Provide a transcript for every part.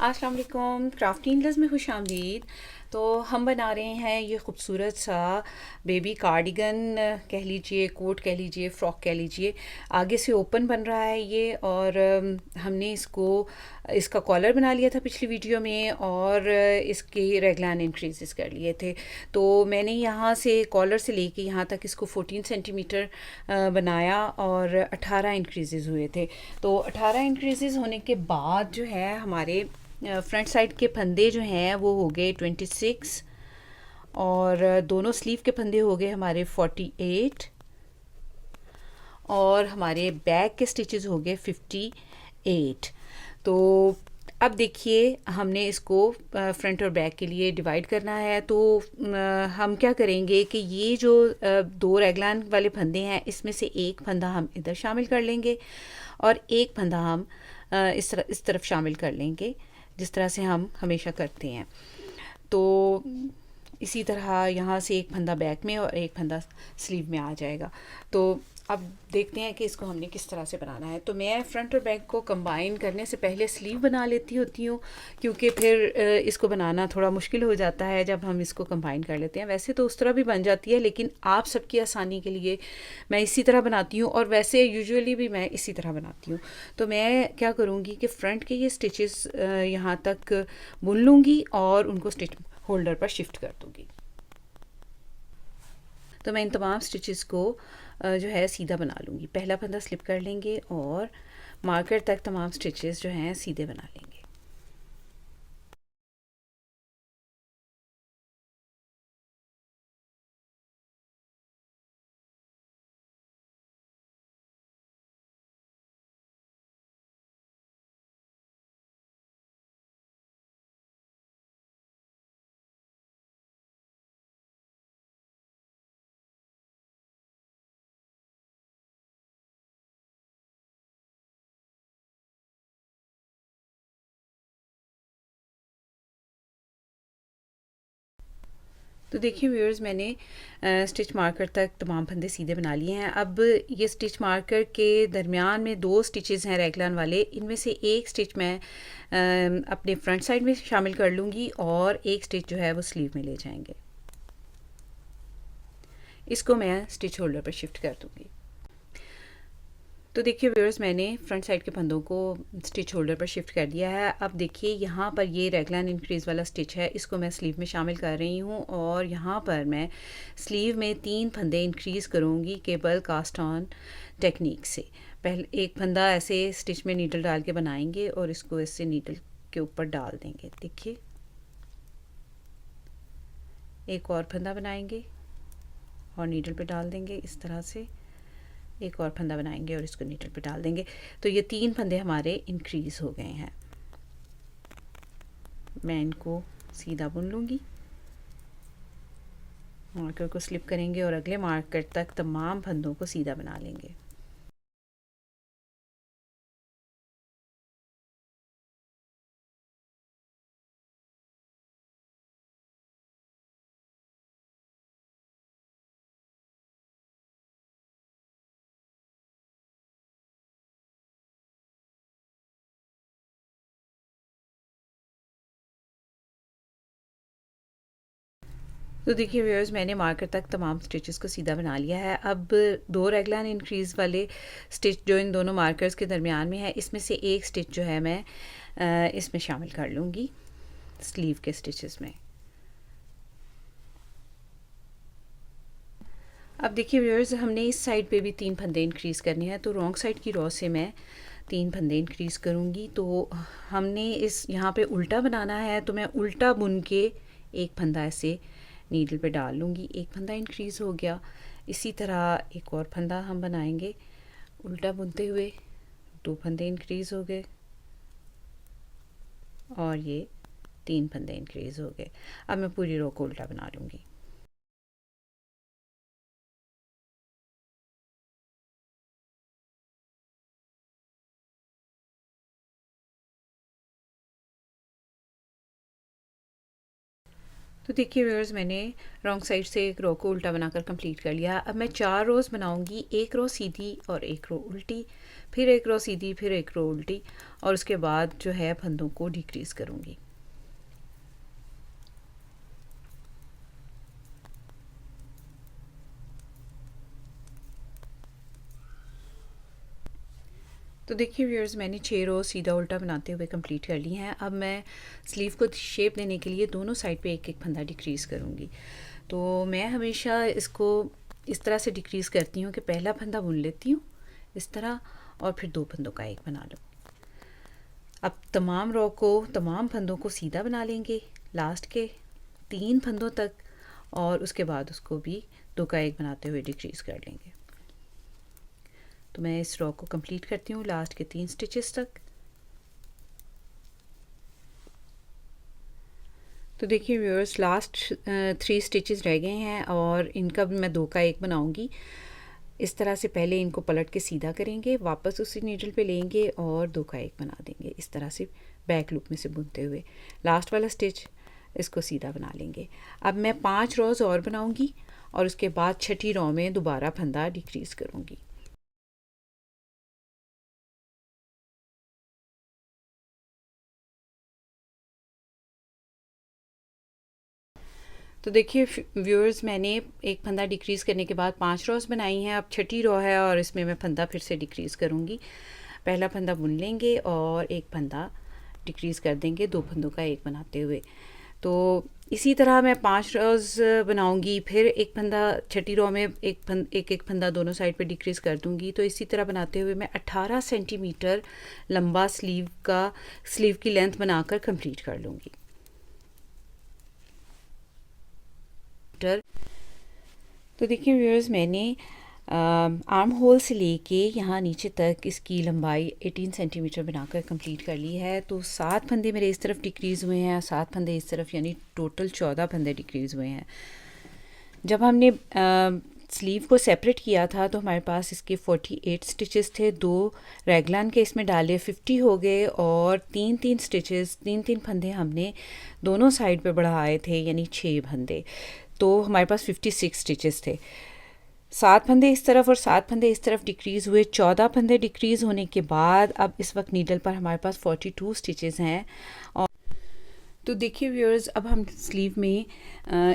अस्सलाम वालेकुम, क्राफ्टिंग लज़ में खुश आमदीद। तो हम बना रहे हैं ये खूबसूरत सा बेबी कार्डिगन कह लीजिए, कोट कह लीजिए, फ़्रॉक कह लीजिए। आगे से ओपन बन रहा है ये, और हमने इसका कॉलर बना लिया था पिछली वीडियो में, और इसके रेगलान इंक्रीज़ कर लिए थे। तो मैंने यहाँ से कॉलर से लेके यहाँ तक इसको 14 सेंटीमीटर बनाया, और 18 इंक्रीज़ हुए थे। तो 18 इंक्रीज़ होने के बाद जो है हमारे फ्रंट साइड के फंदे जो हैं वो हो गए 26, और दोनों स्लीव के फंदे हो गए हमारे 48, और हमारे बैक के स्टिचेस हो गए 58। तो अब देखिए, हमने इसको फ्रंट और बैक के लिए डिवाइड करना है। तो हम क्या करेंगे कि ये जो दो रेगलान वाले फंदे हैं, इसमें से एक फंदा हम इधर शामिल कर लेंगे, और एक फंदा हम इस तरफ शामिल कर लेंगे, जिस तरह से हम हमेशा करते हैं। तो इसी तरह यहाँ से एक फंदा बैक में और एक फंदा स्लीव में आ जाएगा। तो अब देखते हैं कि इसको हमने किस तरह से बनाना है। तो मैं फ्रंट और बैक को कंबाइन करने से पहले स्लीव बना लेती होती हूँ, क्योंकि फिर इसको बनाना थोड़ा मुश्किल हो जाता है जब हम इसको कंबाइन कर लेते हैं। वैसे तो उस तरह भी बन जाती है, लेकिन आप सबकी आसानी के लिए मैं इसी तरह बनाती हूँ, और वैसे यूजुअली भी मैं इसी तरह बनाती हूँ। तो मैं क्या करूँगी कि फ़्रंट के ये स्टिचेस यहाँ तक बुन लूँगी और उनको स्टिच होल्डर पर शिफ्ट कर दूँगी। तो मैं इन तमाम स्टिचेस को जो है सीधा बना लूँगी। पहला फंदा स्लिप कर लेंगे और मार्कर तक तमाम स्टिचेस जो हैं सीधे बना लेंगे। तो देखिए व्यूअर्स, मैंने स्टिच मार्कर तक तमाम फंदे सीधे बना लिए हैं। अब ये स्टिच मार्कर के दरमियान में दो स्टिचेस हैं रेगलान वाले, इनमें से एक स्टिच मैं अपने फ्रंट साइड में शामिल कर लूँगी, और एक स्टिच जो है वो स्लीव में ले जाएंगे। इसको मैं स्टिच होल्डर पर शिफ्ट कर दूँगी। तो देखिए व्यूअर्स, मैंने फ्रंट साइड के फंदों को स्टिच होल्डर पर शिफ्ट कर दिया है। अब देखिए, यहाँ पर ये रेगलान इंक्रीज़ वाला स्टिच है, इसको मैं स्लीव में शामिल कर रही हूँ, और यहाँ पर मैं स्लीव में 3 फंदे इंक्रीज़ करूँगी केबल कास्ट ऑन टेक्निक से। पहले एक फंदा ऐसे स्टिच में नीडल डाल के बनाएंगे, और इसको इससे नीडल के ऊपर डाल देंगे। देखिए, एक और फंदा बनाएंगे और नीडल पे डाल देंगे इस तरह से। एक और फंदा बनाएंगे और इसको नीडल पे डाल देंगे। तो ये 3 फंदे हमारे इंक्रीज़ हो गए हैं। मैं इनको सीधा बुन लूँगी, मार्कर को स्लिप करेंगे और अगले मार्कर तक तमाम फंदों को सीधा बना लेंगे। तो देखिए व्यूअर्स, मैंने मार्कर तक तमाम स्टिचेस को सीधा बना लिया है। अब दो रेगलान इंक्रीज़ वाले स्टिच जो इन दोनों मार्कर्स के दरमियान में है, इसमें से एक स्टिच जो है मैं इसमें शामिल कर लूँगी, स्लीव के स्टिचेस में। अब देखिए व्यूअर्स, हमने इस साइड पे भी 3 फंदे इंक्रीज़ करने हैं। तो रॉन्ग साइड की रॉ से मैं 3 फंदे इंक्रीज़ करूँगी। तो हमने इस यहाँ पे उल्टा बनाना है, तो मैं उल्टा बुन के एक फंदा ऐसे नीडल पे डाल लूँगी। एक फंदा इंक्रीज़ हो गया। इसी तरह एक और फंदा हम बनाएंगे उल्टा बुनते हुए। 2 फंदे इंक्रीज़ हो गए, और ये 3 फंदे इंक्रीज़ हो गए। अब मैं पूरी रो को उल्टा बना लूँगी। तो देखिए व्यूअर्स, मैंने रॉन्ग साइड से एक रो को उल्टा बनाकर कंप्लीट कर लिया। अब मैं 4 रोज़ बनाऊंगी, एक रो सीधी और एक रो उल्टी, फिर एक रो सीधी, फिर एक रो उल्टी, और उसके बाद जो है फंदों को डिक्रीज़ करूँगी। तो देखिए व्यूअर्स, मैंने 6 रो सीधा उल्टा बनाते हुए कंप्लीट कर ली हैं। अब मैं स्लीव को शेप देने के लिए दोनों साइड पे एक एक फंदा डिक्रीज़ करूँगी। तो मैं हमेशा इसको इस तरह से डिक्रीज़ करती हूँ कि पहला फंदा बुन लेती हूँ इस तरह, और फिर 2 फंदों का एक बना लो। अब तमाम रो को, तमाम फंदों को सीधा बना लेंगे लास्ट के 3 फंदों तक, और उसके बाद उसको भी 2 का एक बनाते हुए डिक्रीज़ कर लेंगे। तो मैं इस रो को कंप्लीट करती हूँ लास्ट के 3 स्टिचेस तक। तो देखिए व्यूअर्स, लास्ट 3 स्टिचेस रह गए हैं और इनका भी मैं 2 का एक बनाऊंगी। इस तरह से पहले इनको पलट के सीधा करेंगे, वापस उसी नीडल पे लेंगे और 2 का एक बना देंगे इस तरह से बैक लूप में से बुनते हुए। लास्ट वाला स्टिच इसको सीधा बना लेंगे। अब मैं 5 रोज़ और बनाऊंगी और उसके बाद छठी रो में दोबारा फंदा डिक्रीज़ करूँगी। तो देखिए व्यूअर्स, मैंने एक फंदा डिक्रीज़ करने के बाद 5 रोज़ बनाई हैं। अब छठी रो है और इसमें मैं फंदा फिर से डिक्रीज़ करूँगी। पहला फंदा बुन लेंगे और एक फंदा डिक्रीज़ कर देंगे 2 फंदों का एक बनाते हुए। तो इसी तरह मैं 5 रोज़ बनाऊँगी, फिर एक फंदा छठी रो में एक एक फंदा दोनों साइड पे डिक्रीज़ कर दूँगी। तो इसी तरह बनाते हुए मैं 18 सेंटीमीटर लंबा स्लीव की लेंथ बनाकर कंप्लीट कर लूँगी। तो देखिए व्यूअर्स, मैंने आर्म होल से लेके यहाँ नीचे तक इसकी लंबाई 18 सेंटीमीटर बनाकर कंप्लीट कर ली है। तो 7 फंदे मेरे इस तरफ डिक्रीज़ हुए हैं, 7 फंदे इस तरफ, यानी टोटल 14 फंदे डिक्रीज़ हुए हैं। जब हमने स्लीव को सेपरेट किया था तो हमारे पास इसके 48 स्टिचेस थे, 2 रेगलान के इसमें डाले 50 हो गए, और 3-3 स्टिचेस, 3-3 फंदे हमने दोनों साइड पे बढ़ाए थे, यानी 6 फंदे। तो हमारे पास 56 स्टिचेस थे। 7 फंदे इस तरफ और 7 फंदे इस तरफ डिक्रीज़ हुए। 14 फंदे डिक्रीज़ होने के बाद अब इस वक्त नीडल पर हमारे पास 42 स्टिचेस हैं। और तो देखिए व्यूअर्स, अब हम स्लीव में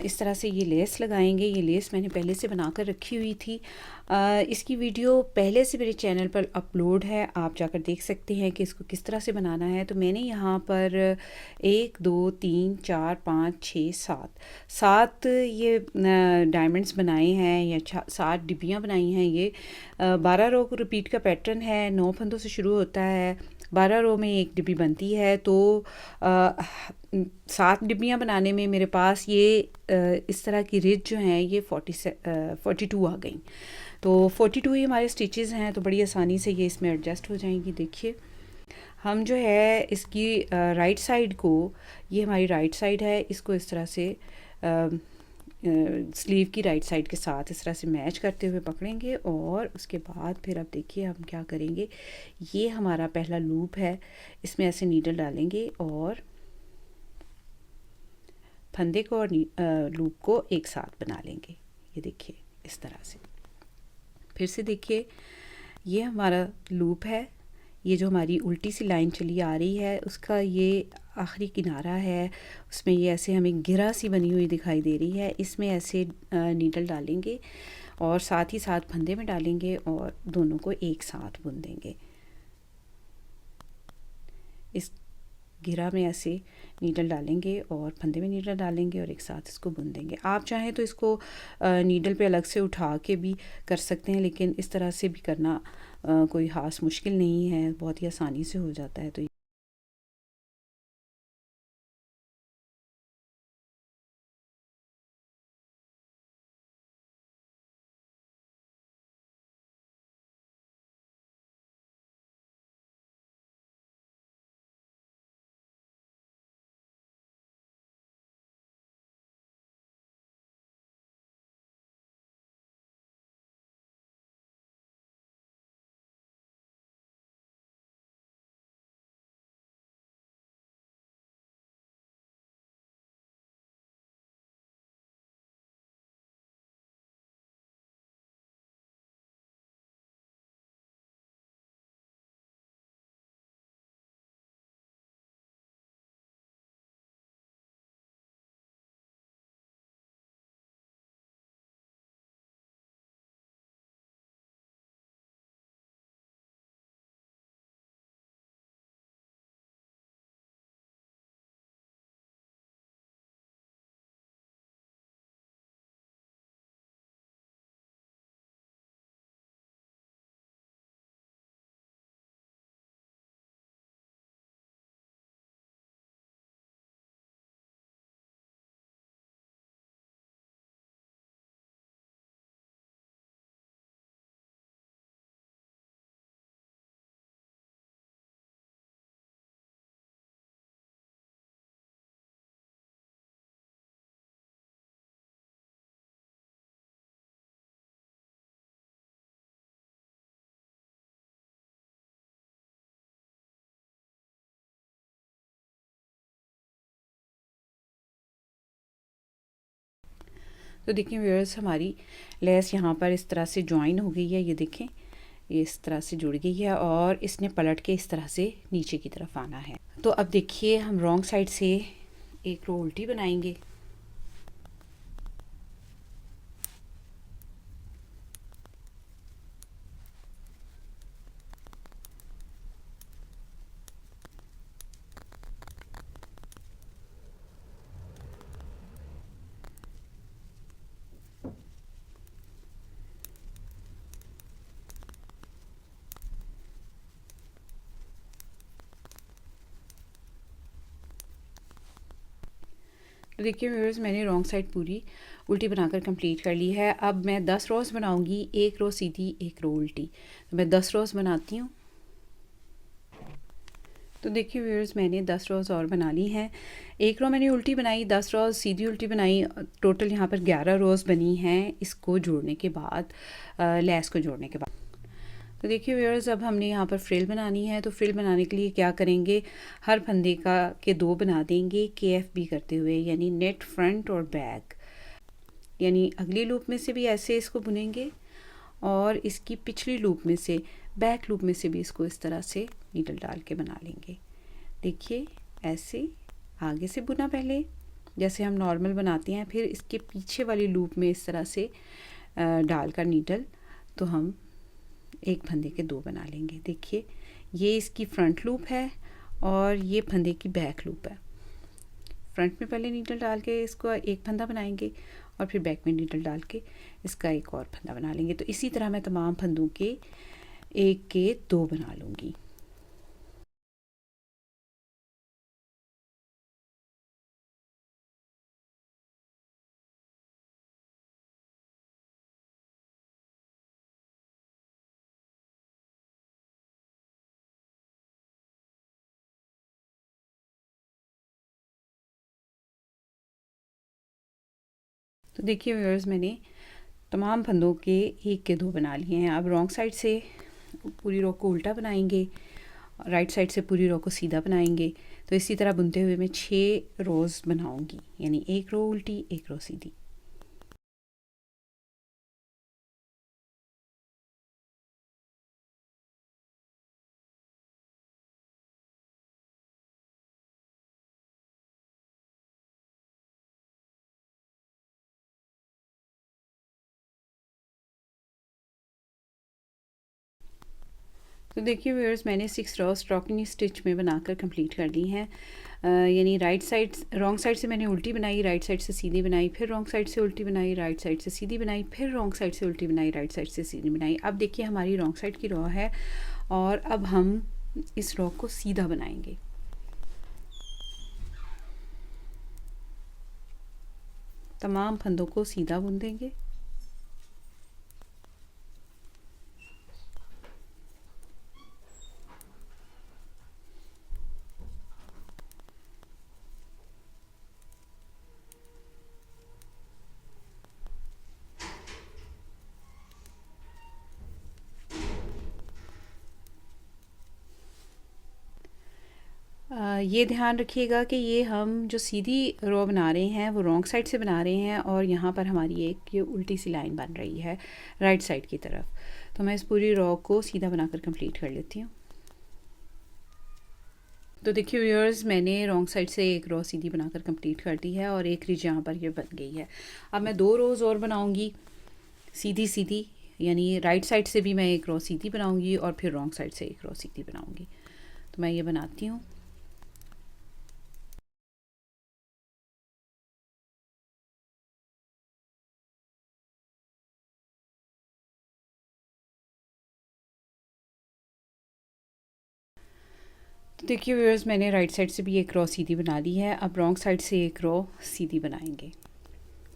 इस तरह से ये लेस लगाएंगे। ये लेस मैंने पहले से बना कर रखी हुई थी। इसकी वीडियो पहले से मेरे चैनल पर अपलोड है, आप जाकर देख सकते हैं कि इसको किस तरह से बनाना है। तो मैंने यहाँ पर 1 2 3 4 5 6 7 ये डायमंड्स बनाए हैं, या 7 डिब्बियाँ बनाई हैं। ये 12 रो को रिपीट का पैटर्न है, 9 फंदों से शुरू होता है, 12 रो में एक डिब्बी बनती है। तो 7 डिब्बियाँ बनाने में मेरे पास ये इस तरह की रिज जो हैं ये 42 आ गई। तो 42 ही हमारे स्टिचेस हैं, तो बड़ी आसानी से ये इसमें एडजस्ट हो जाएंगी। देखिए हम जो है इसकी राइट साइड को, ये हमारी राइट साइड है, इसको इस तरह से स्लीव की राइट साइड के साथ इस तरह से मैच करते हुए पकड़ेंगे, और उसके बाद फिर अब देखिए हम क्या करेंगे। ये हमारा पहला लूप है, इसमें ऐसे नीडल डालेंगे और फंदे को और लूप को एक साथ बना लेंगे। ये देखिए इस तरह से। फिर से देखिए, ये हमारा लूप है, ये जो हमारी उल्टी सी लाइन चली आ रही है उसका ये आखिरी किनारा है, उसमें ये ऐसे हमें गिरा सी बनी हुई दिखाई दे रही है। इसमें ऐसे नीडल डालेंगे और साथ ही साथ फंदे में डालेंगे और दोनों को एक साथ बुन देंगे। इस घेरा में ऐसे नीडल डालेंगे और फंदे में नीडल डालेंगे और एक साथ इसको बुन देंगे। आप चाहें तो इसको नीडल पे अलग से उठा के भी कर सकते हैं, लेकिन इस तरह से भी करना कोई ख़ास मुश्किल नहीं है, बहुत ही आसानी से हो जाता है। तो तो देखिए व्यूअर्स, हमारी लेस यहाँ पर इस तरह से ज्वाइन हो गई है, ये देखें, ये इस तरह से जुड़ गई है और इसने पलट के इस तरह से नीचे की तरफ आना है। तो अब देखिए हम रॉन्ग साइड से एक रो उल्टी बनाएंगे। तो देखिए व्यूअर्स, मैंने रॉन्ग साइड पूरी उल्टी बनाकर कंप्लीट कर ली है। अब मैं 10 रोज़ बनाऊंगी, एक रो सीधी एक रो उल्टी। तो मैं 10 रोज़ बनाती हूँ। तो देखिए व्यूअर्स, मैंने 10 रोज़ और बना ली हैं। एक रो मैंने उल्टी बनाई, 10 रोज़ सीधी उल्टी बनाई, टोटल यहाँ पर 11 रोज़ बनी हैं इसको जोड़ने के बाद, लेस को जोड़ने के बाद। तो देखिए व्यूअर्स, अब हमने यहाँ पर फ्रिल बनानी है। तो फ्रिल बनाने के लिए क्या करेंगे, हर फंदे का के 2 बना देंगे KFB करते हुए, यानी नेट फ्रंट और बैक। यानी अगली लूप में से भी ऐसे इसको बुनेंगे और इसकी पिछली लूप में से, बैक लूप में से भी इसको इस तरह से नीडल डाल के बना लेंगे। देखिए ऐसे आगे से बुना पहले जैसे हम नॉर्मल बनाते हैं, फिर इसके पीछे वाली लूप में इस तरह से डालकर नीडल, तो हम एक फंदे के 2 बना लेंगे। देखिए ये इसकी फ्रंट लूप है और ये फंदे की बैक लूप है। फ्रंट में पहले नीडल डाल के इसको एक फंदा बनाएंगे और फिर बैक में नीडल डाल के इसका एक और फंदा बना लेंगे। तो इसी तरह मैं तमाम फंदों के एक के 2 बना लूँगी। तो देखिए व्यूअर्स, मैंने तमाम फंदों के एक के 2 बना लिए हैं। अब रॉन्ग साइड से पूरी रो को उल्टा बनाएंगे, राइट साइड से पूरी रो को सीधा बनाएंगे। तो इसी तरह बुनते हुए मैं 6 रोज़ बनाऊंगी, यानी एक रो उल्टी एक रो सीधी। तो देखिए व्यूअर्स, मैंने 6 रो स्टॉकिंग स्टिच में बनाकर कंप्लीट कर ली हैं। यानी राइट साइड, रॉन्ग साइड से मैंने उल्टी बनाई, राइट साइड से सीधी बनाई, फिर रॉन्ग साइड से उल्टी बनाई, राइट साइड से सीधी बनाई, फिर रॉन्ग साइड से उल्टी बनाई, राइट साइड से सीधी बनाई। अब देखिए हमारी रॉन्ग साइड की रो है और अब हम इस रो को सीधा बनाएंगे। तमाम फंदों को सीधा बुन देंगे। ये ध्यान रखिएगा कि ये हम जो सीधी रो बना रहे हैं वो रॉन्ग साइड से बना रहे हैं और यहाँ पर हमारी एक ये उल्टी सी लाइन बन रही है राइट साइड की तरफ। तो मैं इस पूरी रो को सीधा बनाकर कंप्लीट कर लेती हूँ। तो देखिए व्यूअर्स, मैंने रॉन्ग साइड से एक रो सीधी बनाकर कंप्लीट कर दी है और एक रिज यहाँ पर ये बन गई है। अब मैं 2 रोज़ और बनाऊँगी सीधी सीधी, यानी राइट साइड से भी मैं एक रो सीधी बनाऊँगी और फिर रॉन्ग साइड से एक रो सीधी बनाऊँगी। तो मैं ये बनाती हूँ। तो देखिए व्यूअर्स, मैंने राइट साइड से भी एक रो सीधी बना ली है। अब रॉन्ग साइड से एक रो सीधी बनाएंगे।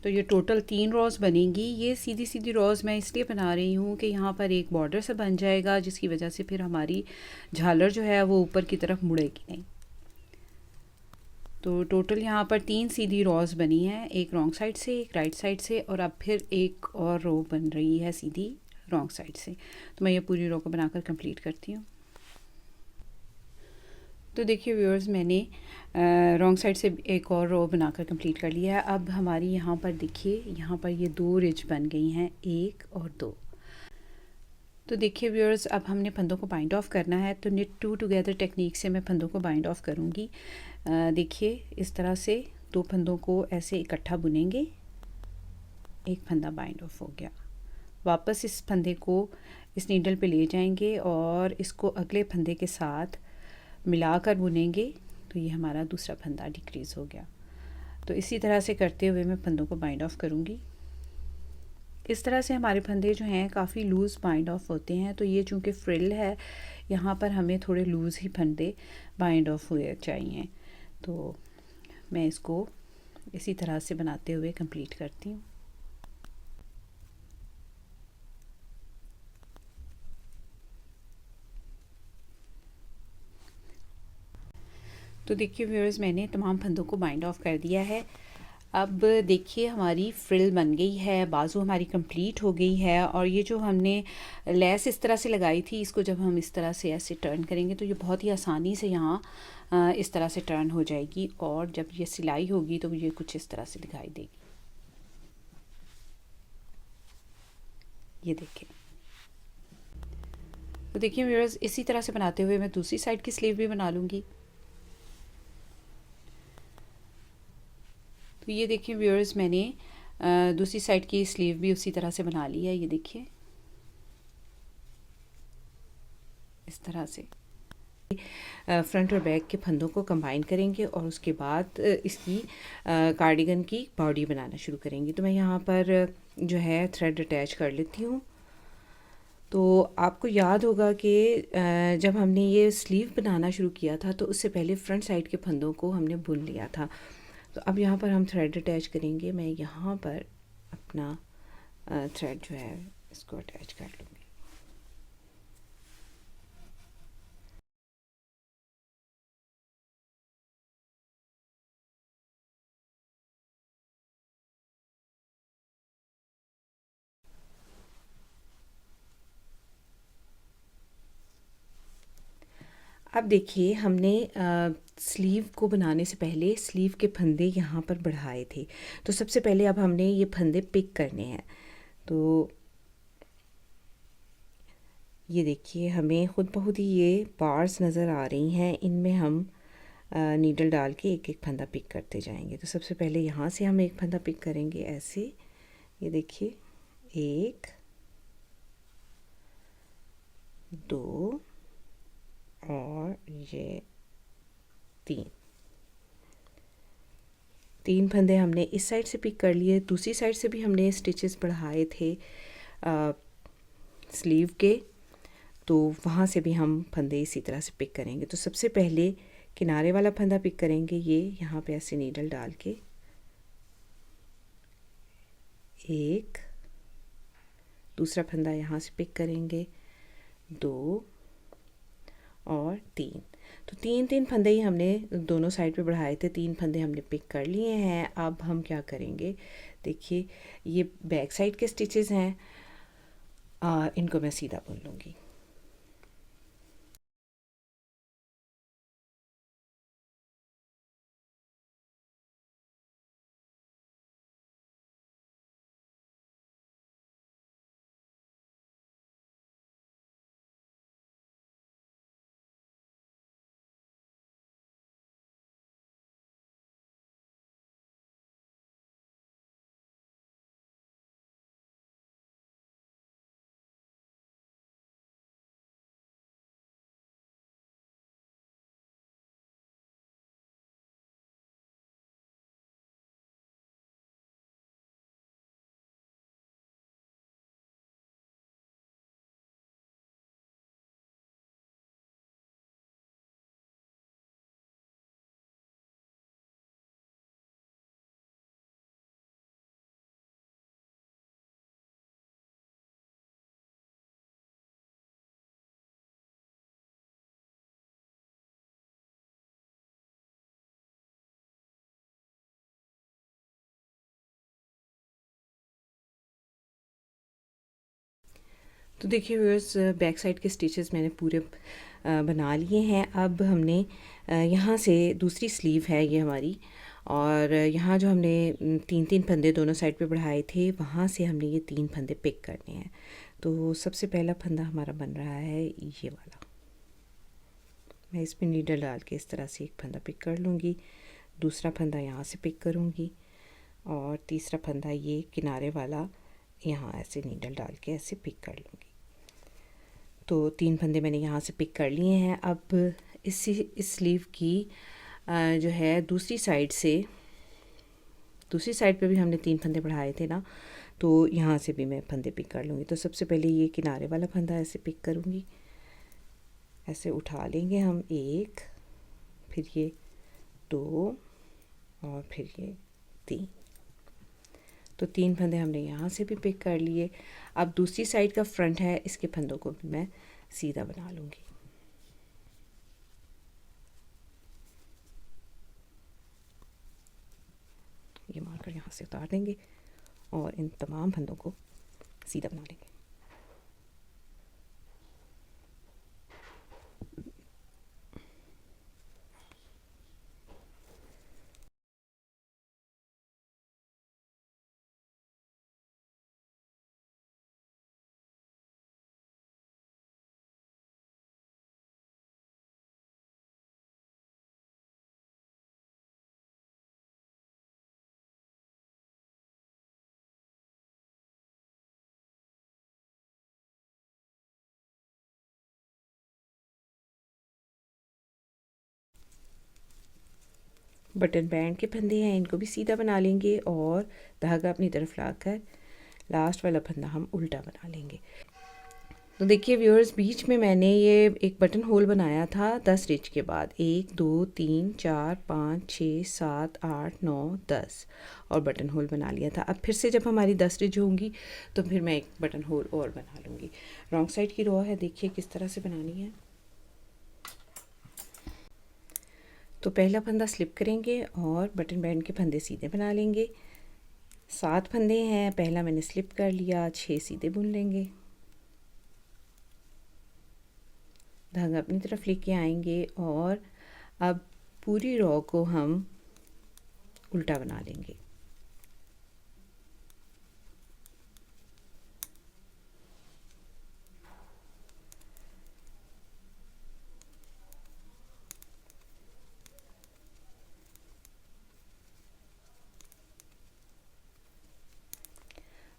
तो ये टोटल 3 रोज़ बनेंगी। ये सीधी सीधी रोज़ मैं इसलिए बना रही हूँ कि यहाँ पर एक बॉर्डर सा बन जाएगा, जिसकी वजह से फिर हमारी झालर जो है वो ऊपर की तरफ मुड़ेगी नहीं। तो टोटल यहाँ पर 3 सीधी रोज़ बनी हैं, एक रॉन्ग साइड से, एक राइट साइड से, और अब फिर एक और रो बन रही है सीधी रॉन्ग साइड से। तो मैं ये पूरी रो को बनाकर कंप्लीट करती हूँ। तो देखिए व्यूअर्स, मैंने रॉन्ग साइड से एक और रो बनाकर कंप्लीट कर लिया है। अब हमारी यहाँ पर देखिए, यहाँ पर ये 2 रिज बन गई हैं, 1 और 2। तो देखिए व्यूअर्स, अब हमने फंदों को बाइंड ऑफ करना है। तो निट टू टुगेदर टेक्निक से मैं फंदों को बाइंड ऑफ करूँगी। देखिए इस तरह से 2 फंदों को ऐसे इकट्ठा बुनेंगे, एक फंदा बाइंड ऑफ हो गया। वापस इस फंदे को इस नीडल पे ले जाएंगे और इसको अगले फंदे के साथ मिलाकर बुनेंगे, तो ये हमारा दूसरा फंदा डिक्रीज़ हो गया। तो इसी तरह से करते हुए मैं फंदों को बाइंड ऑफ करूँगी। इस तरह से हमारे फंदे जो हैं काफ़ी लूज़ बाइंड ऑफ होते हैं। तो ये चूँकि फ्रिल है, यहाँ पर हमें थोड़े लूज़ ही फंदे बाइंड ऑफ हुए चाहिए। तो मैं इसको इसी तरह से बनाते हुए कंप्लीट करती हूँ। तो देखिए व्यूअर्स, मैंने तमाम फंदों को बाइंड ऑफ कर दिया है। अब देखिए हमारी फ्रिल बन गई है, बाजू हमारी कंप्लीट हो गई है। और ये जो हमने लेस इस तरह से लगाई थी, इसको जब हम इस तरह से ऐसे टर्न करेंगे तो ये बहुत ही आसानी से यहाँ इस तरह से टर्न हो जाएगी। और जब ये सिलाई होगी तो ये कुछ इस तरह से दिखाई देगी। ये देखिए। तो देखिए व्यूअर्स, इसी तरह से बनाते हुए मैं दूसरी साइड की स्लीव भी बना लूँगी। तो ये देखिए व्यूअर्स, मैंने दूसरी साइड की स्लीव भी उसी तरह से बना ली है। ये देखिए इस तरह से फ्रंट और बैक के फंदों को कंबाइन करेंगे और उसके बाद इसकी कार्डिगन की बॉडी बनाना शुरू करेंगे। तो मैं यहाँ पर जो है थ्रेड अटैच कर लेती हूँ। तो आपको याद होगा कि जब हमने ये स्लीव बनाना शुरू किया था तो उससे पहले फ्रंट साइड के फंदों को हमने बुन लिया था। तो अब यहाँ पर हम थ्रेड अटैच करेंगे। मैं यहाँ पर अपना थ्रेड जो है इसको अटैच कर लूँगी। अब देखिए, हमने स्लीव को बनाने से पहले स्लीव के फंदे यहाँ पर बढ़ाए थे। तो सबसे पहले अब हमने ये फंदे पिक करने हैं। तो ये देखिए, हमें ख़ुद बहुत ही ये बार्स नज़र आ रही हैं। इनमें हम नीडल डाल के एक एक फंदा पिक करते जाएंगे। तो सबसे पहले यहाँ से हम एक फंदा पिक करेंगे ऐसे। ये देखिए, 1 2 और ये 3 फंदे हमने इस साइड से पिक कर लिए। दूसरी साइड से भी हमने स्टिचेस बढ़ाए थे स्लीव के, तो वहाँ से भी हम फंदे इसी तरह से पिक करेंगे। तो सबसे पहले किनारे वाला फंदा पिक करेंगे, ये यहाँ पे ऐसे नीडल डाल के 1, दूसरा फंदा यहाँ से पिक करेंगे 2 और 3। तो 3 फंदे ही हमने दोनों साइड पे बढ़ाए थे। 3 फंदे हमने पिक कर लिए हैं। अब हम क्या करेंगे, देखिए ये बैक साइड के स्टिचेस हैं, इनको मैं सीधा बुन लूँगी। तो देखिए व्यूअर्स, बैक साइड के स्टिचेस मैंने पूरे बना लिए हैं। अब हमने यहाँ से दूसरी स्लीव है ये हमारी, और यहाँ जो हमने 3-3 फंदे दोनों साइड पे बढ़ाए थे, वहाँ से हमने ये 3 फंदे पिक करने हैं। तो सबसे पहला फंदा हमारा बन रहा है ये वाला। मैं इसमें नीडल डाल के इस तरह से एक फंदा पिक कर लूँगी, दूसरा फंदा यहाँ से पिक करूँगी, और तीसरा फंदा ये किनारे वाला यहाँ ऐसे नीडल डाल के ऐसे पिक कर लूँगी। तो 3 फंदे मैंने यहाँ से पिक कर लिए हैं। अब इस स्लीव की जो है दूसरी साइड पे भी हमने 3 फंदे बढ़ाए थे ना, तो यहाँ से भी मैं फंदे पिक कर लूँगी। तो सबसे पहले ये किनारे वाला फंदा ऐसे पिक करूँगी, ऐसे उठा लेंगे हम, 1, फिर ये 2, और फिर ये 3। तो 3 फंदे हमने यहाँ से भी पिक कर लिए। अब दूसरी साइड का फ्रंट है, इसके फंदों को भी मैं सीधा बना लूँगी। ये मार्कर यहाँ से उतार देंगे और इन तमाम फंदों को सीधा बना लेंगे। बटन बैंड के फंदे हैं, इनको भी सीधा बना लेंगे और धागा अपनी तरफ लाकर लास्ट वाला फंदा हम उल्टा बना लेंगे। तो देखिए व्यूअर्स, बीच में मैंने ये एक बटन होल बनाया था 10 स्टिच के बाद, 1 2 3 4 5 6 7 8 9 10 और बटन होल बना लिया था। अब फिर से जब हमारी 10 स्टिच होंगी तो फिर मैं एक बटन होल और बना लूँगी। रॉन्ग साइड की रो है, देखिए किस तरह से बनानी है। तो पहला फंदा स्लिप करेंगे और बटन बैंड के फंदे सीधे बना लेंगे। 7 फंदे हैं, पहला मैंने स्लिप कर लिया, 6 सीधे बुन लेंगे। धागा अपनी तरफ लेके आएंगे और अब पूरी रो को हम उल्टा बना लेंगे।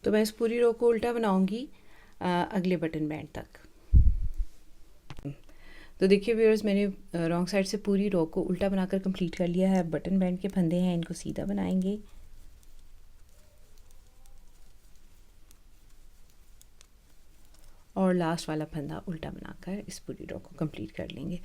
तो मैं इस पूरी रो को उल्टा बनाऊंगी अगले बटन बैंड तक। तो देखिए व्यूअर्स, मैंने रॉन्ग साइड से पूरी रो को उल्टा बनाकर कंप्लीट कर लिया है। बटन बैंड के फंदे हैं, इनको सीधा बनाएंगे और लास्ट वाला फंदा उल्टा बनाकर इस पूरी रो को कंप्लीट कर लेंगे।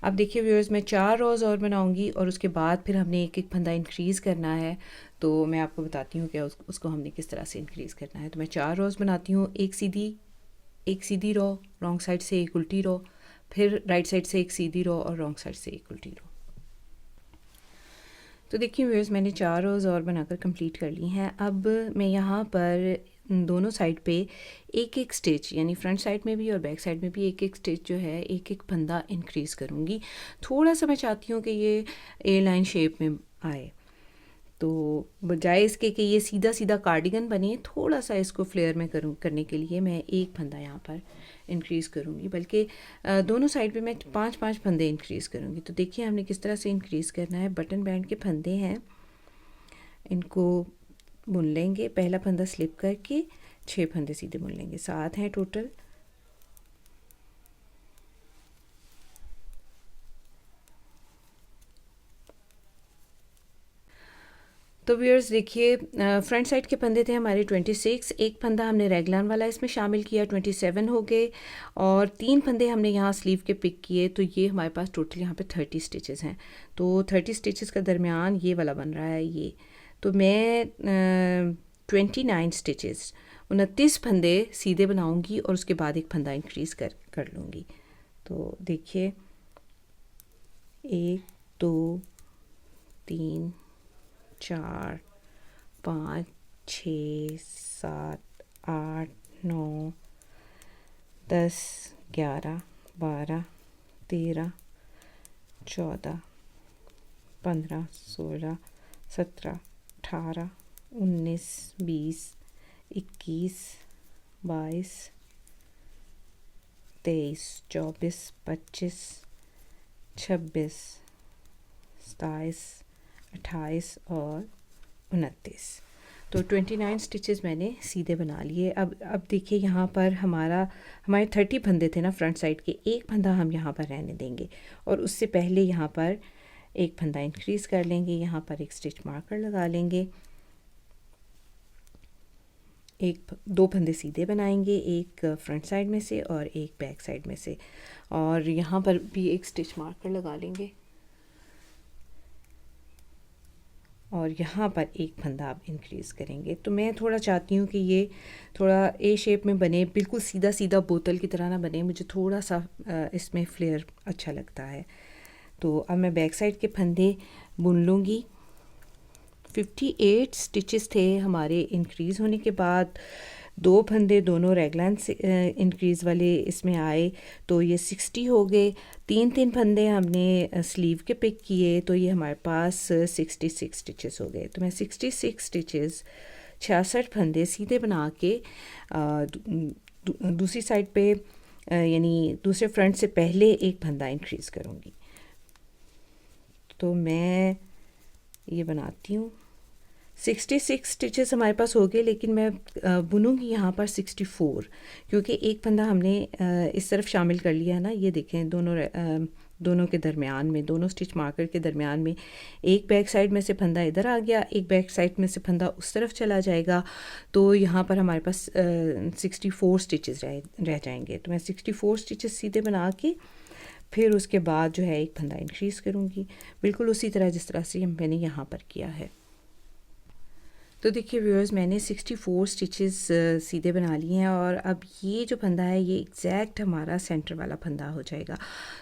अब देखिए व्यूअर्स, मैं 4 रोज़ और बनाऊंगी और उसके बाद फिर हमने एक एक फंदा इंक्रीज़ करना है। तो मैं आपको बताती हूँ कि उसको हमने किस तरह से इंक्रीज़ करना है। तो मैं 4 रोज़ बनाती हूँ, एक सीधी रो, रॉन्ग साइड से एक उल्टी रो, फिर राइट साइड से एक सीधी रो और रॉन्ग साइड से एक उल्टी रो। तो देखिए व्यूअर्स, मैंने 4 रोज़ और बनाकर कंप्लीट कर ली हैं। अब मैं यहाँ पर दोनों साइड पे एक एक स्टिच, यानी फ्रंट साइड में भी और बैक साइड में भी एक एक स्टिच जो है, एक एक फंदा इंक्रीज़ करूँगी। थोड़ा सा मैं चाहती हूँ कि ये ए लाइन शेप में आए, तो बजाय इसके कि ये सीधा सीधा कार्डिगन बने, थोड़ा सा इसको फ्लेयर में करने के लिए मैं एक फंदा यहाँ पर इंक्रीज़ करूँगी, बल्कि दोनों साइड पे मैं 5-5 फंदे इंक्रीज़ करूँगी। तो देखिए हमने किस तरह से इंक्रीज़ करना है। बटन बैंड के फंदे हैं, इनको बुन लेंगे, पहला फंदा स्लिप करके 6 फंदे सीधे बुन लेंगे, 7 हैं टोटल। तो व्यूअर्स देखिए, फ्रंट साइड के फंदे थे हमारे 26, एक फंदा हमने रेगलान वाला इसमें शामिल किया, 27 हो गए, और 3 फंदे हमने यहाँ स्लीव के पिक किए। तो ये हमारे पास टोटल यहाँ पे 30 स्टिचेस हैं। तो 30 स्टिचेस का दरमियान ये वाला बन रहा है ये। तो मैं 29 स्टिचेस, 29 फंदे सीधे बनाऊँगी और उसके बाद एक फंदा इंक्रीज़ कर लूँगी। तो देखिए 1 2 3 4 5 6 7 8 9 10 11 12 13, 14, 15, 16, 17, 18, 19, 20, 21, 22, 23, 24, 25, 26, 27, 28 और 29। तो 29 स्टिचेस मैंने सीधे बना लिए। अब देखिए यहाँ पर हमारे 30 फंदे थे ना फ्रंट साइड के, एक फंदा हम यहाँ पर रहने देंगे और उससे पहले यहाँ पर एक फंदा इंक्रीज़ कर लेंगे। यहाँ पर एक स्टिच मार्कर लगा लेंगे, दो फंदे सीधे बनाएंगे, एक फ्रंट साइड में से और एक बैक साइड में से, और यहाँ पर भी एक स्टिच मार्कर लगा लेंगे और यहाँ पर एक फंदा आप इंक्रीज़ करेंगे। तो मैं थोड़ा चाहती हूँ कि ये थोड़ा ए शेप में बने, बिल्कुल सीधा सीधा बोतल की तरह ना बने, मुझे थोड़ा सा इसमें फ्लेयर अच्छा लगता है। तो अब मैं बैक साइड के फंदे बुन लूँगी। 58 स्टिचेस थे हमारे इंक्रीज़ होने के बाद, दो फंदे दोनों रेगलाइन से इंक्रीज़ वाले इसमें आए तो ये 60 हो गए। तीन फंदे हमने स्लीव के पिक किए तो ये हमारे पास 66 स्टिचेस हो गए। तो मैं 66 स्टिचेस 66 फंदे सीधे बना के दूसरी साइड पे यानी दूसरे फ्रंट से पहले एक फंदा इंक्रीज़ करूँगी। तो मैं ये बनाती हूँ। 66 स्टिचेस हमारे पास हो गए, लेकिन मैं बुनूंगी यहाँ पर 64, क्योंकि एक फंदा हमने इस तरफ शामिल कर लिया है ना। ये देखें दोनों के दरमियान में, दोनों स्टिच मार्कर के दरमियान में एक बैक साइड में से फंदा इधर आ गया, एक बैक साइड में से फंदा उस तरफ चला जाएगा। तो यहाँ पर हमारे पास 64 स्टिचेस रह जाएंगे। तो मैं 64 स्टिचेस सीधे बना के फिर उसके बाद जो है एक फंदा इंक्रीज़ करूँगी, बिल्कुल उसी तरह जिस तरह से मैंने यहाँ पर किया है। तो देखिए व्यूअर्स, मैंने 64 स्टिचेस सीधे बना लिए हैं और अब ये जो फंदा है ये एग्जैक्ट हमारा सेंटर वाला फंदा हो जाएगा।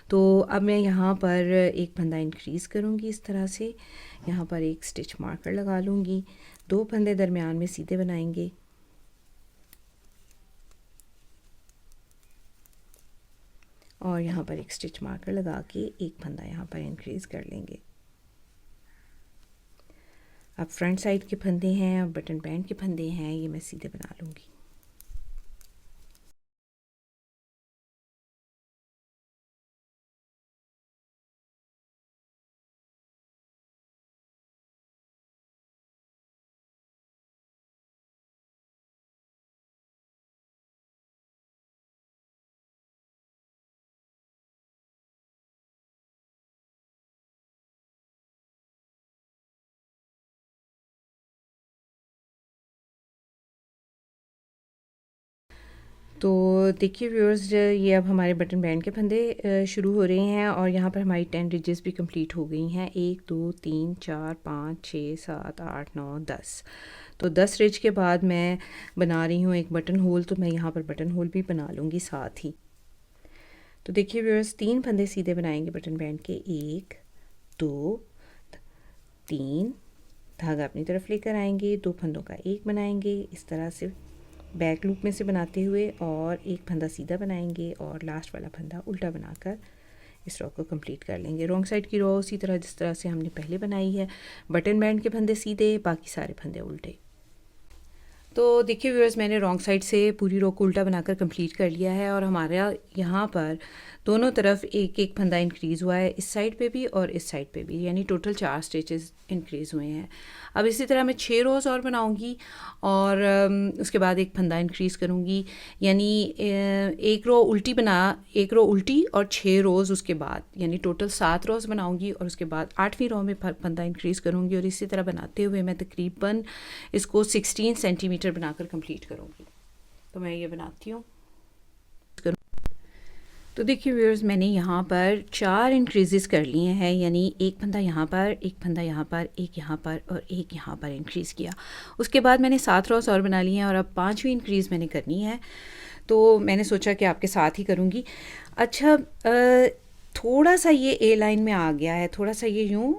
तो अब मैं यहाँ पर एक फंदा इंक्रीज़ करूँगी इस तरह से, यहाँ पर एक स्टिच मार्कर लगा लूँगी, दो फंदे दरमियान में सीधे बनाएंगे और यहाँ पर एक स्टिच मार्कर लगा के एक फंदा यहाँ पर इंक्रीज़ कर लेंगे। अब फ्रंट साइड के फंदे हैं, अब बटन बैंड के फंदे हैं, ये मैं सीधे बना लूँगी। तो देखिए व्यूअर्स, ये अब हमारे बटन बैंड के फंदे शुरू हो रहे हैं और यहाँ पर हमारी 10 रिजेस भी कंप्लीट हो गई हैं। 1 2 3 4 5 6 7 8 9 10। तो 10 रिज के बाद मैं बना रही हूँ एक बटन होल, तो मैं यहाँ पर बटन होल भी बना लूँगी साथ ही। तो देखिए व्यूअर्स, 3 फंदे सीधे बनाएंगे बटन बैंड के, 1 2 3, धागा अपनी तरफ लेकर आएंगे, दो फंदों का एक बनाएंगे इस तरह से बैक लूप में से बनाते हुए, और एक फंदा सीधा बनाएंगे और लास्ट वाला फंदा उल्टा बनाकर इस रो को कंप्लीट कर लेंगे। रॉन्ग साइड की रो उसी तरह जिस तरह से हमने पहले बनाई है, बटन बैंड के फंदे सीधे, बाकी सारे फंदे उल्टे। तो देखिए व्यूअर्स, मैंने रॉन्ग साइड से पूरी रो को उल्टा बनाकर कंप्लीट कर लिया है और हमारा यहाँ पर दोनों तरफ एक एक फंदा इंक्रीज़ हुआ है, इस साइड पे भी और इस साइड पे भी, यानी टोटल 4 स्टिचेस इंक्रीज़ हुए हैं। अब इसी तरह मैं 6 रोज़ और बनाऊंगी और उसके बाद एक फंदा इंक्रीज़ करूँगी, यानी एक रो उल्टी और 6 रोज़ उसके बाद, यानी टोटल 7 रोज़ बनाऊँगी और उसके बाद 8वीं रो में फंदा इंक्रीज़ करूँगी और इसी तरह बनाते हुए मैं तकरीबन इसको 16 सेंटीमीटर बनाकर कंप्लीट करूँगी। तो मैं ये बनाती हूँ। तो देखिए व्यूअर्स, मैंने यहाँ पर 4 इंक्रीज़ कर लिए हैं, यानी एक फंदा यहाँ पर, एक फंदा यहाँ पर, एक यहाँ पर और एक यहाँ पर इंक्रीज़ किया। उसके बाद मैंने 7 रोज़ और बना लिए हैं और अब 5वीं इंक्रीज़ मैंने करनी है, तो मैंने सोचा कि आपके साथ ही करूँगी। अच्छा, थोड़ा सा ये ए लाइन में आ गया है, थोड़ा सा ये यूँ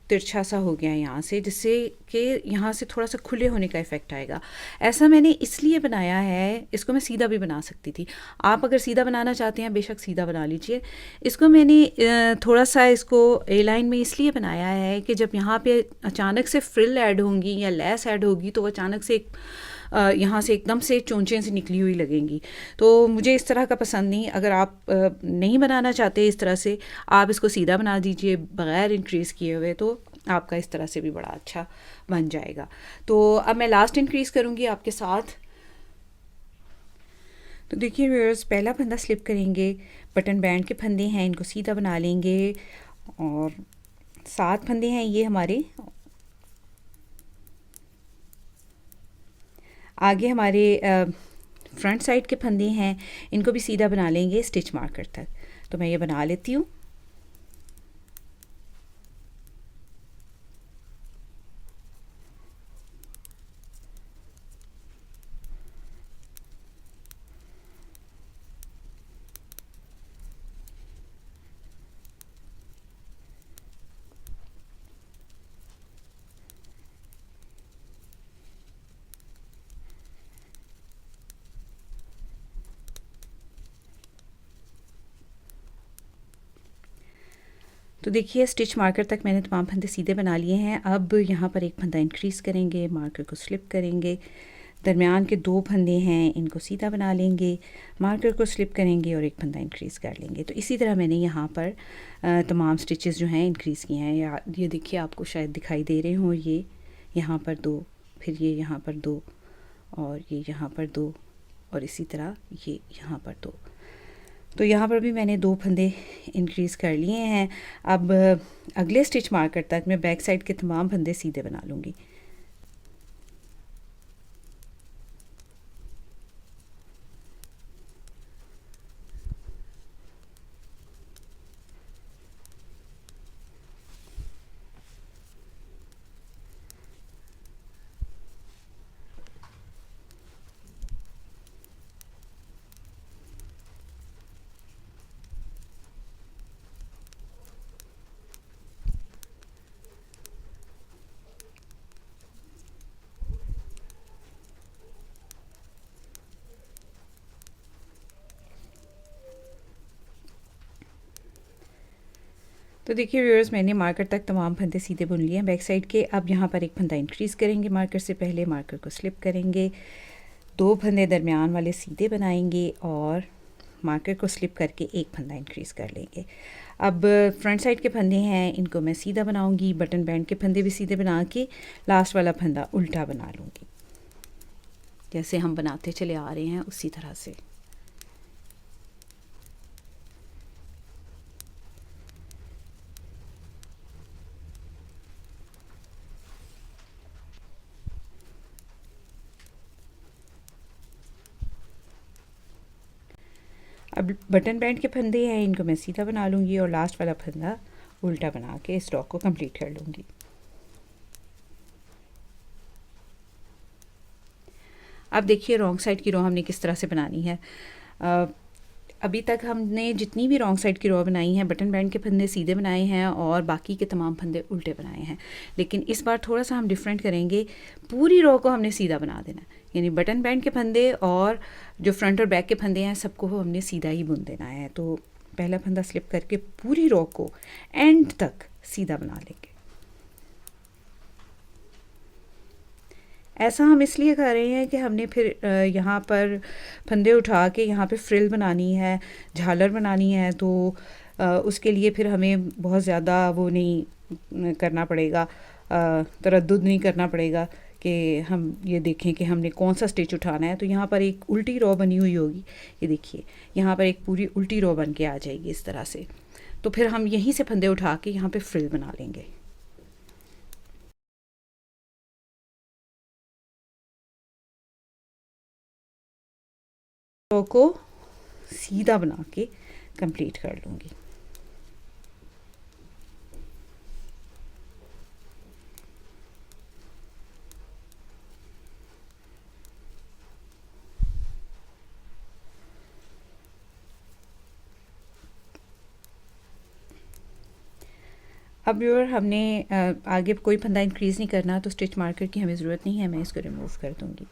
तिरछा सा हो गया है यहाँ से, जिससे कि यहाँ से थोड़ा सा खुले होने का इफ़ेक्ट आएगा। ऐसा मैंने इसलिए बनाया है, इसको मैं सीधा भी बना सकती थी, आप अगर सीधा बनाना चाहते हैं बेशक सीधा बना लीजिए। इसको मैंने थोड़ा सा इसको ए लाइन में इसलिए बनाया है कि जब यहाँ पे अचानक से फ्रिल ऐड होंगी या लेस ऐड होगी तो वो अचानक से यहाँ से एकदम से चोंचें से निकली हुई लगेंगी। तो मुझे इस तरह का पसंद नहीं। अगर आप नहीं बनाना चाहते इस तरह से, आप इसको सीधा बना दीजिए बग़ैर इंक्रीज़ किए हुए, तो आपका इस तरह से भी बड़ा अच्छा बन जाएगा। तो अब मैं लास्ट इंक्रीज़ करूँगी आपके साथ। तो देखिए व्यूअर्स, पहला फंदा स्लिप करेंगे, बटन बैंड के फंदे हैं इनको सीधा बना लेंगे, और 7 फंदे हैं ये हमारे। आगे हमारे फ्रंट साइड के फंदे हैं, इनको भी सीधा बना लेंगे स्टिच मार्कर तक। तो मैं ये बना लेती हूँ। तो देखिए स्टिच मार्कर तक मैंने तमाम फंदे सीधे बना लिए हैं। अब यहाँ पर एक फंदा इंक्रीज़ करेंगे, मार्कर को स्लिप करेंगे, दरमियान के 2 फंदे हैं इनको सीधा बना लेंगे, मार्कर को स्लिप करेंगे और एक फंदा इंक्रीज़ कर लेंगे। तो इसी तरह मैंने यहाँ पर तमाम स्टिचेस जो हैं इंक्रीज़ किए हैं। ये देखिए आपको शायद दिखाई दे रहे हों, ये यहाँ पर 2, फिर ये यहाँ पर 2, और ये यहाँ पर 2, और इसी तरह ये यहाँ पर 2। तो यहाँ पर भी मैंने 2 फंदे इंक्रीज़ कर लिए हैं। अब अगले स्टिच मार्कर तक मैं बैक साइड के तमाम फंदे सीधे बना लूँगी। तो देखिए व्यूअर्स, मैंने मार्कर तक तमाम फंदे सीधे बुन लिए हैं बैक साइड के। अब यहाँ पर एक फंदा इंक्रीज़ करेंगे मार्कर से पहले, मार्कर को स्लिप करेंगे, 2 फंदे दरमियान वाले सीधे बनाएंगे और मार्कर को स्लिप करके एक फंदा इंक्रीज़ कर लेंगे। अब फ्रंट साइड के फंदे हैं इनको मैं सीधा बनाऊंगी, बटन बैंड के फंदे भी सीधे बना के लास्ट वाला फंदा उल्टा बना लूँगी, जैसे हम बनाते चले आ रहे हैं उसी तरह से। अब बटन बैंड के फंदे हैं इनको मैं सीधा बना लूँगी और लास्ट वाला फंदा उल्टा बना के इस स्टॉक को कंप्लीट कर लूँगी। अब देखिए रॉन्ग साइड की रो हमने किस तरह से बनानी है। अभी तक हमने जितनी भी रॉन्ग साइड की रो बनाई हैं, बटन बैंड के फंदे सीधे बनाए हैं और बाकी के तमाम फंदे उल्टे बनाए हैं। लेकिन इस बार थोड़ा सा हम डिफरेंट करेंगे, पूरी रो को हमने सीधा बना देना है, यानी बटन बैंड के फंदे और जो फ्रंट और बैक के फंदे हैं सबको हमने सीधा ही बुन देना है। तो पहला फंदा स्लिप करके पूरी रो को एंड तक सीधा बना लेंगे। ऐसा हम इसलिए कर रहे हैं कि हमने फिर यहाँ पर फंदे उठा के यहाँ पे फ्रिल बनानी है, झालर बनानी है, तो उसके लिए फिर हमें बहुत ज़्यादा वो नहीं करना पड़ेगा, तरद्दुद नहीं करना पड़ेगा कि हम ये देखें कि हमने कौन सा स्टिच उठाना है। तो यहाँ पर एक उल्टी रो बनी हुई होगी, ये देखिए यहाँ पर एक पूरी उल्टी रो बन के आ जाएगी इस तरह से। तो फिर हम यहीं से फंदे उठा के यहाँ पे फ्रिल बना लेंगे। रो को सीधा बना के कंप्लीट कर लूँगी। अब व्यूअर हमने आगे कोई फंदा इंक्रीज़ नहीं करना, तो स्टिच मार्कर की हमें ज़रूरत नहीं है, मैं इसको रिमूव कर दूँगी।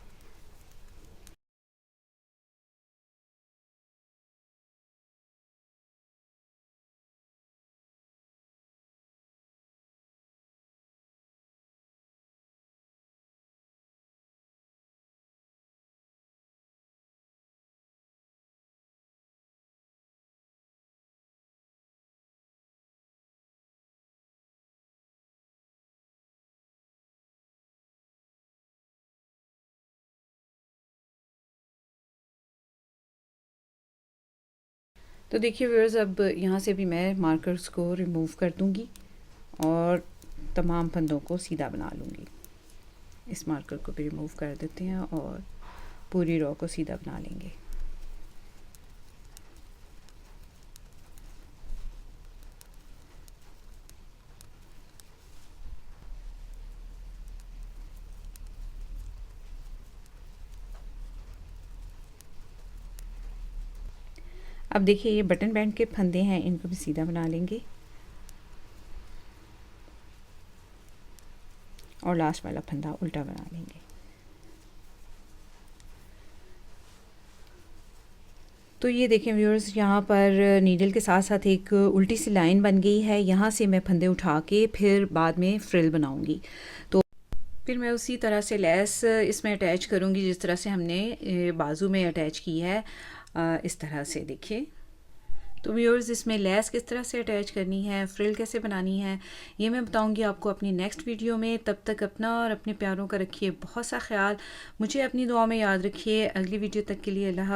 तो देखिए व्यूअर्स, अब यहाँ से भी मैं मार्कर्स को रिमूव कर दूँगी और तमाम फंदों को सीधा बना लूँगी। इस मार्कर को भी रिमूव कर देते हैं और पूरी रो को सीधा बना लेंगे। अब देखिए ये बटन बैंड के फंदे हैं, इनको भी सीधा बना लेंगे और लास्ट वाला फंदा उल्टा बना लेंगे। तो ये देखें व्यूअर्स, यहाँ पर नीडल के साथ साथ एक उल्टी सी लाइन बन गई है। यहाँ से मैं फंदे उठा के फिर बाद में फ्रिल बनाऊंगी। तो फिर मैं उसी तरह से लेस इसमें अटैच करूँगी जिस तरह से हमने बाजू में अटैच की है, इस तरह से देखिए। तो व्यूअर्स, इसमें लेस किस तरह से अटैच करनी है, फ्रिल कैसे बनानी है, ये मैं बताऊंगी आपको अपनी नेक्स्ट वीडियो में। तब तक अपना और अपने प्यारों का रखिए बहुत सा ख्याल, मुझे अपनी दुआ में याद रखिए। अगली वीडियो तक के लिए अल्लाह।